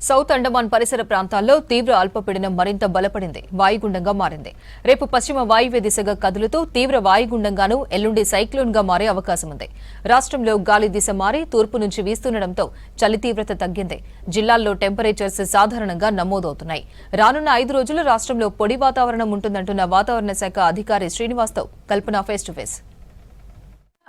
South Andaman పరిసర ప్రాంతాల్లో తీవ్ర అల్పపీడనం మరింత బలపడింది, వాయుగుండంగా మారింది. రేపు పశ్చిమ వాయువ్య దిశగా కదులుతూ తీవ్ర వాయుగుండంగాను ఎల్లుండి సైక్లోన్గా మారే అవకాశం ఉంది. రాష్ట్రంలో గాలి దిశ మారి తూర్పు నుంచి వీస్తుండటంతో చలి తీవ్రత తగ్గింది. జిల్లాల్లో టెంపరేచర్స్ సాధారణంగా నమోదవుతున్నాయి. రానున్న 5 రోజులు రాష్ట్రంలో పొడి వాతావరణం ఉంటుందంటున్న వాతావరణ శాఖ అధికారి శ్రీనివాస్తో కల్పన ఫేస్ టు ఫేస్.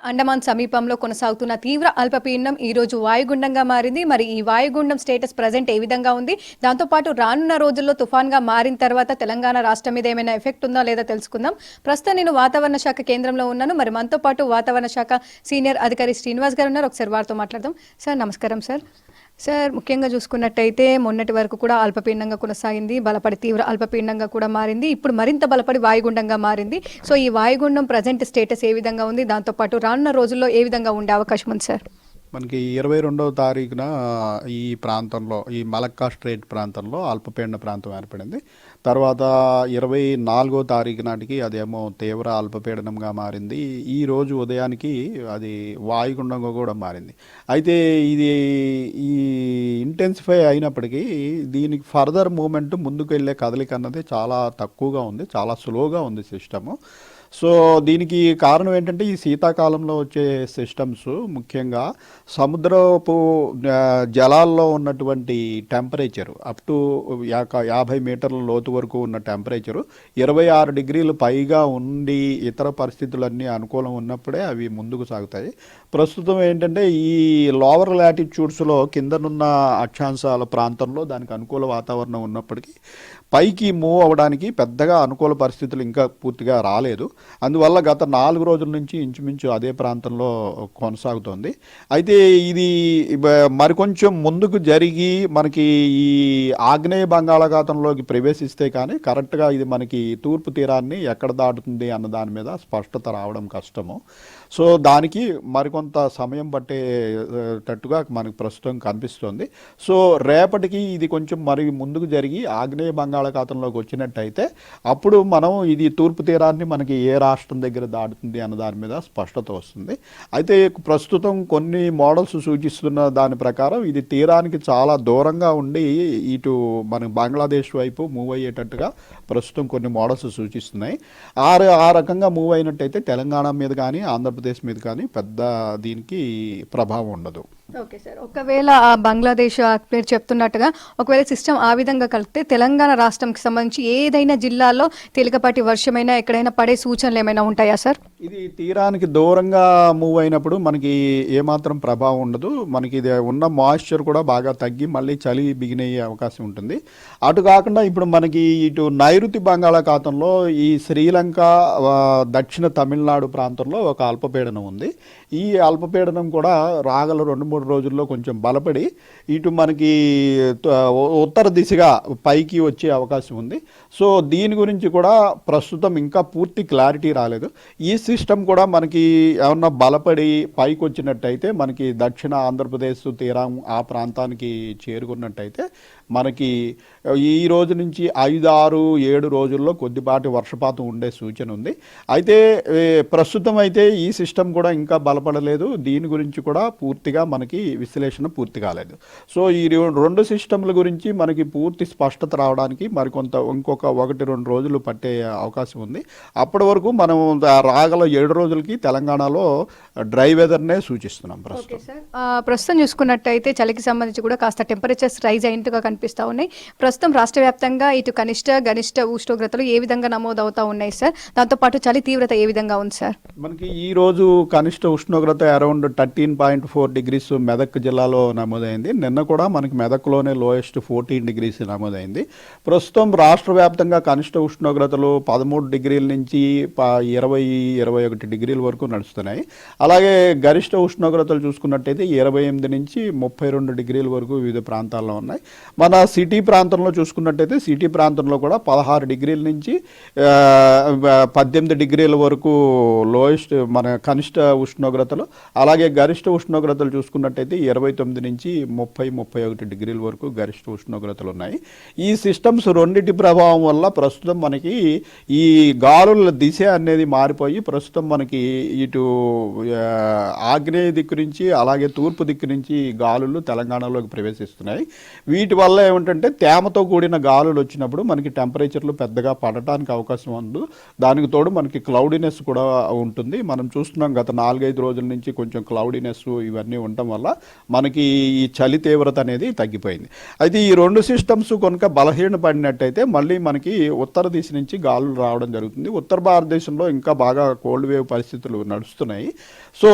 అండమాన్ సమీపంలో కొనసాగుతున్న తీవ్ర అల్పపీడనం ఈ రోజు వాయుగుండంగా మారింది. మరి ఈ వాయుగుండం స్టేటస్ ప్రజెంట్ ఏ విధంగా ఉంది, దాంతోపాటు రానున్న రోజుల్లో తుఫాన్గా మారిన తర్వాత తెలంగాణ రాష్ట్రం మీద ఏమైనా ఎఫెక్ట్ ఉందా లేదా తెలుసుకుందాం. ప్రస్తుతం నేను వాతావరణ శాఖ కేంద్రంలో ఉన్నాను. మరి మనతో పాటు వాతావరణ శాఖ సీనియర్ అధికారి శ్రీనివాస్ గారు ఉన్నారు. ఒకసారి వారితో మాట్లాడదాం. సార్ నమస్కారం. సార్ ముఖ్యంగా చూసుకున్నట్టయితే మొన్నటి వరకు కూడా అల్పపీడనంగా కొనసాగింది, బలపడి తీవ్ర అల్పపీడనంగా కూడా మారింది, ఇప్పుడు మరింత బలపడి వాయుగుండంగా మారింది. సో ఈ వాయుగుండం ప్రజెంట్ స్టేటస్ ఏ విధంగా ఉంది, దాంతోపాటు రానున్న రోజుల్లో ఏ విధంగా ఉండే అవకాశం ఉంది సార్? మనకి 22వ తారీఖున ఈ ప్రాంతంలో, ఈ మలక్కా స్ట్రేట్ ప్రాంతంలో అల్పపీడన ప్రాంతం ఏర్పడింది. తర్వాత 24వ తారీఖు నాటికి అదేమో తీవ్ర అల్పపీడనంగా మారింది. ఈ రోజు ఉదయానికి అది వాయుగుండంగా కూడా మారింది. అయితే ఇది ఈ ఇంటెన్సిఫై అయినప్పటికీ దీనికి ఫర్దర్ మూమెంట్ ముందుకు వెళ్ళే కదలిక అన్నది చాలా తక్కువగా ఉంది, చాలా స్లోగా ఉంది సిస్టము. సో దీనికి కారణం ఏంటంటే ఈ శీతాకాలంలో వచ్చే సిస్టమ్స్ ముఖ్యంగా సముద్రపు జలాల్లో ఉన్నటువంటి టెంపరేచరు అప్ టు 50 మీటర్ల లోతు వరకు ఉన్న టెంపరేచరు 26 డిగ్రీలు పైగా ఉండి ఇతర పరిస్థితులన్నీ అనుకూలం ఉన్నప్పుడే అవి ముందుకు సాగుతాయి. ప్రస్తుతం ఏంటంటే ఈ లోవర్ లాటిట్యూడ్స్లో కిందనున్న అక్షాంశాల ప్రాంతంలో దానికి అనుకూల వాతావరణం ఉన్నప్పటికీ పైకి మూవ్ అవ్వడానికి పెద్దగా అనుకూల పరిస్థితులు ఇంకా పూర్తిగా రాలేదు. అందువల్ల గత 4 రోజుల నుంచి ఇంచుమించు అదే ప్రాంతంలో కొనసాగుతోంది. అయితే ఇది మరికొంచెం ముందుకు జరిగి మనకి ఈ ఆగ్నేయ బంగాళాఖాతంలోకి ప్రవేశిస్తే కానీ కరెక్ట్గా ఇది మనకి తూర్పు తీరాన్ని ఎక్కడ దాటుతుంది అన్న దాని మీద స్పష్టత రావడం కష్టము. సో దానికి మరికొంత సమయం పట్టేటట్టుగా మనకు ప్రస్తుతం కనిపిస్తుంది. సో రేపటికి ఇది కొంచెం మరి ముందుకు జరిగి ఆగ్నేయ బంగాళాఖాతంలోకి వచ్చినట్టయితే అప్పుడు మనం ఇది తూర్పు తీరాన్ని మనకి ఏ రాష్ట్రం దగ్గర దాటుతుంది అన్న దాని మీద స్పష్టత వస్తుంది. అయితే ప్రస్తుతం కొన్ని మోడల్స్ సూచిస్తున్న దాని ప్రకారం ఇది తీరానికి చాలా దూరంగా ఉండి ఇటు మన బంగ్లాదేశ్ వైపు మూవ్ అయ్యేటట్టుగా ప్రస్తుతం కొన్ని మోడల్స్ సూచిస్తున్నాయి. ఆ రకంగా మూవ్ అయినట్టయితే తెలంగాణ మీద కానీ ఆంధ్రప్రదేశ్ మీద కానీ పెద్ద దీనికి ప్రభావం ఉండదు. ఓకే సార్, ఒకవేళ బంగ్లాదేశ్ మీరు చెప్తున్నట్టుగా ఒకవేళ సిస్టమ్ ఆ విధంగా కలిపితే తెలంగాణ రాష్ట్రంకి సంబంధించి ఏదైనా జిల్లాలో తేలికపాటి వర్షమైనా ఎక్కడైనా పడే సూచనలు ఏమైనా ఉంటాయా సార్? ఇది తీరానికి దూరంగా మూవ్ అయినప్పుడు మనకి ఏమాత్రం ప్రభావం ఉండదు. మనకి ఇది ఉన్న మాయిశ్చర్ కూడా బాగా తగ్గి మళ్ళీ చలి బిగినయ్యే అవకాశం ఉంటుంది. అటు కాకుండా ఇప్పుడు మనకి ఇటు నైరుతి బంగాళాఖాతంలో ఈ శ్రీలంక దక్షిణ తమిళనాడు ప్రాంతంలో ఒక అల్పపీడనం ఉంది. ఈ అల్పపీడనం కూడా రాగల 2-3 రోజుల్లో కొంచెం బలపడి ఇటు మనకి ఉత్తర దిశగా పైకి వచ్చే అవకాశం ఉంది. సో దీని గురించి కూడా ప్రస్తుతం ఇంకా పూర్తి క్లారిటీ రాలేదు. ఈ సిస్టమ్ కూడా మనకి ఏమన్నా బలపడి పైకి వచ్చినట్టయితే మనకి దక్షిణ ఆంధ్రప్రదేశ్ తీరం ఆ ప్రాంతానికి చేరుకున్నట్టయితే మనకి ఈ రోజు నుంచి 5-6-7 రోజుల్లో కొద్దిపాటి వర్షపాతం ఉండే సూచన ఉంది. అయితే ప్రస్తుతం అయితే ఈ సిస్టమ్ కూడా ఇంకా బలపడలేదు. దీని గురించి కూడా పూర్తిగా మనకి విశ్లేషణ పూర్తి కాలేదు. సో ఈ 2 సిస్టమ్ల గురించి మనకి పూర్తి స్పష్టత రావడానికి మరికొంత ఇంకొక 1-2 రోజులు పట్టే అవకాశం ఉంది. అప్పటి వరకు మనం రాగల 7 రోజులకి తెలంగాణలో డ్రై వెదర్నే సూచిస్తున్నాం. ప్రస్తుతం చూసుకున్నట్టయితే చలికి సంబంధించి కూడా కాస్త టెంపరేచర్స్ రైజ్ అయినట్టుగా కనిపిస్తూ ఉన్నాయి. ప్రస్తుతం రాష్ట్ర వ్యాప్తంగా ఇటు కనిష్ట గరిష్ట ఉష్ణోగ్రతలు ఏ విధంగా నమోదవుతా ఉన్నాయి సార్? దాంతోపాటు చలి తీవ్రత ఏ విధంగా ఉంది సార్? మనకి ఈ రోజు కనిష్ట ఉష్ణోగ్రత అరౌండ్ 13.4 డిగ్రీస్ మెదక్ జిల్లాలో నమోదైంది. నిన్న కూడా మనకి మెదక్లోనే లోయెస్ట్ 14 డిగ్రీస్ నమోదైంది. ప్రస్తుతం రాష్ట్ర వ్యాప్తంగా కనిష్ట ఉష్ణోగ్రతలు 13 డిగ్రీల నుంచి 20-21 డిగ్రీల వరకు నడుస్తున్నాయి. అలాగే గరిష్ట ఉష్ణోగ్రతలు చూసుకున్నట్టయితే 28 నుంచి 32 డిగ్రీల వరకు వివిధ ప్రాంతాల్లో ఉన్నాయి. మన సిటీ ప్రాంతంలో చూసుకున్నట్టయితే సిటీ ప్రాంతంలో కూడా 16 డిగ్రీల నుంచి 18 డిగ్రీల వరకు లోయెస్ట్ మన కనిష్ట ఉష్ణోగ్రతలు, అలాగే గరిష్ట ఉష్ణోగ్రతలు చూసుకున్నట్టు చూసుకున్నట్టయితే 29 నుంచి 30-31 డిగ్రీల వరకు గరిష్ట ఉష్ణోగ్రతలు ఉన్నాయి. ఈ సిస్టమ్స్ రెండింటి ప్రభావం వల్ల ప్రస్తుతం మనకి ఈ గాలుల దిశ అనేది మారిపోయి ప్రస్తుతం మనకి ఇటు ఆగ్నేయ దిక్కు నుంచి అలాగే తూర్పు దిక్కు నుంచి గాలులు తెలంగాణలోకి ప్రవేశిస్తున్నాయి. వీటి వల్ల ఏమిటంటే తేమతో కూడిన గాలులు వచ్చినప్పుడు మనకి టెంపరేచర్లు పెద్దగా పడటానికి అవకాశం ఉంది. దానికి తోడు మనకి క్లౌడీనెస్ కూడా ఉంటుంది. మనం చూస్తున్నాం గత 4-5 రోజుల నుంచి కొంచెం క్లౌడీనెస్ ఇవన్నీ ఉండటం వల్ల మనకి ఈ చలి తీవ్రత అనేది తగ్గిపోయింది. అయితే ఈ రెండు సిస్టమ్స్ కనుక బలహీన పడినట్టయితే మళ్ళీ మనకి ఉత్తర దిశ నుంచి గాలులు రావడం జరుగుతుంది. ఉత్తర భారతదేశంలో ఇంకా బాగా కోల్డ్ వేవ్ పరిస్థితులు నడుస్తున్నాయి. సో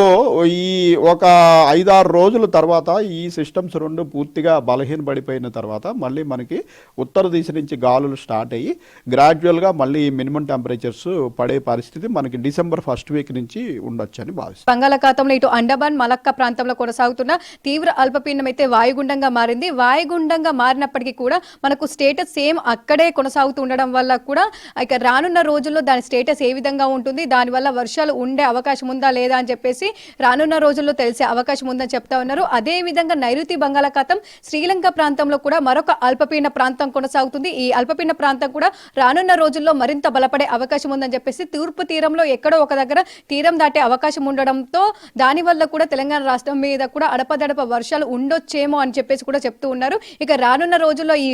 ఈ ఒక 5-6 రోజుల తర్వాత ఈ సిస్టమ్స్ రెండు పూర్తిగా బలహీన పడిపోయిన తర్వాత మళ్ళీ మనకి ఉత్తర దిశ నుంచి గాలులు స్టార్ట్ అయ్యి గ్రాడ్యువల్గా మళ్ళీ మినిమం టెంపరేచర్స్ పడే పరిస్థితి మనకి డిసెంబర్ 1st వీక్ నుంచి ఉండొచ్చు అని భావిస్తాం. బంగాళాఖాతంలో ఇటు అండమాన్ మలక్కా ప్రాంతంలో కొనసాగుతున్న తీవ్ర అల్పపీడనం అయితే వాయుగుండంగా మారింది. వాయుగుండంగా మారినప్పటికీ కూడా మనకు స్టేటస్ సేమ్ అక్కడే కొనసాగుతూ ఉండడం వల్ల కూడా ఇక రానున్న రోజుల్లో దాని స్టేటస్ ఏ విధంగా ఉంటుంది, దానివల్ల వర్షాలు ఉండే అవకాశం ఉందా లేదా అని చెప్పేసి రానున్న రోజుల్లో తెలిసే అవకాశం ఉందని చెప్తా ఉన్నారు. అదే విధంగా నైరుతి బంగాళాఖాతం శ్రీలంక ప్రాంతంలో కూడా మరొక అల్పపీడన ప్రాంతం కొనసాగుతుంది. ఈ అల్పపీడన ప్రాంతం కూడా రానున్న రోజుల్లో మరింత బలపడే అవకాశం ఉందని చెప్పేసి తూర్పు తీరంలో ఎక్కడో ఒక దగ్గర తీరం దాటే అవకాశం ఉండడంతో దానివల్ల కూడా తెలంగాణ రాష్ట్రం మీద కూడా అడపదడప వర్షాలు ఉండొచ్చేమో అని చెప్పేసి కూడా చెప్తూ ఉన్నారు. ఇక రానున్న రోజుల్లో ఈ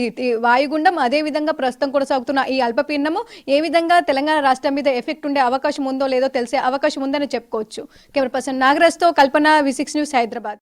వాయుగుండం అదే విధంగా ప్రస్తుతం కొనసాగుతున్న ఈ అల్పపీడనము ఏ విధంగా తెలంగాణ రాష్ట్రం మీద ఎఫెక్ట్ ఉండే అవకాశం ఉందో లేదో తెలిసే అవకాశం ఉందని చెప్పుకోవచ్చు. కెమెరా పర్సన్ నాగరాజ్తో కల్పన, V6 న్యూస్, హైదరాబాద్.